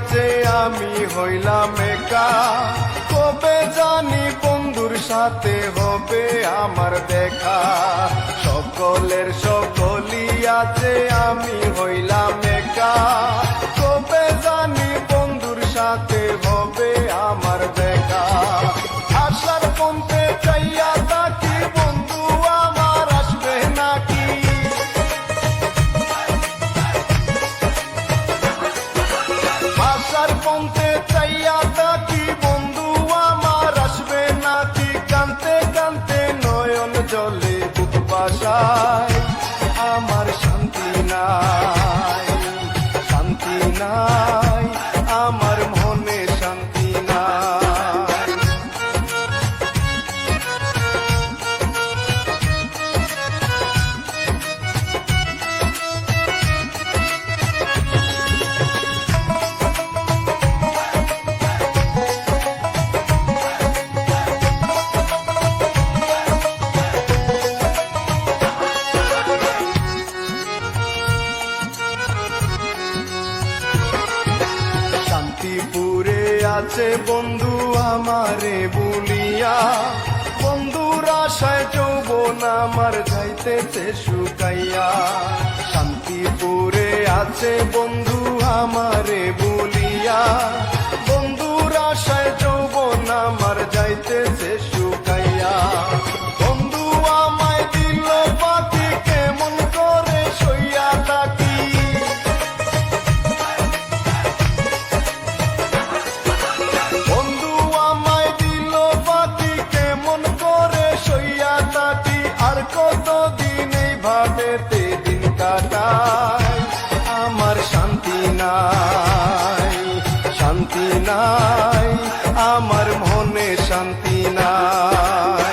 আছে আমি হইলাম একা, কবে জানি বন্ধুর সাথে হবে আমার দেখা। সকলের সকলই আছে আমি হইলাম একা, কবে জানি বন্ধুর সাথে হবে আমার দেখা। আশার পন্থে চাইয়া থাকি বন্ধু আমার আসবে নাকি, আশার পন্থে চাইয়া থাকি বন্ধু আমার আসবে নাকি। কানতে কানতে নয়ন জলে বুক বাসায়, আমার শান্তি নাই, শান্তি নাই, আমার মনে শান্তি নাই। শান্তিপুরে আছে বন্ধু আমারে বলিয়া, বন্ধুর আশায় যৌবন আমার যাইতেছে শুকাইয়া। শান্তিপুরে আছে বন্ধু আমারে বলিয়া, বন্ধুর আশায় যৌবন আমার যাইতেছে শুকাইয়া। বন্ধু আমায় দিল পাখি কেমন করে সইয়া থাকি, বন্ধু আমায় দিল পাখি কেমন করে সইয়া থাকি। আর কতদিন এইভাবেতে দিন কাটাই, আমার শান্তি নাই, শান্তি নাই, আমার মনে শান্তি নাই।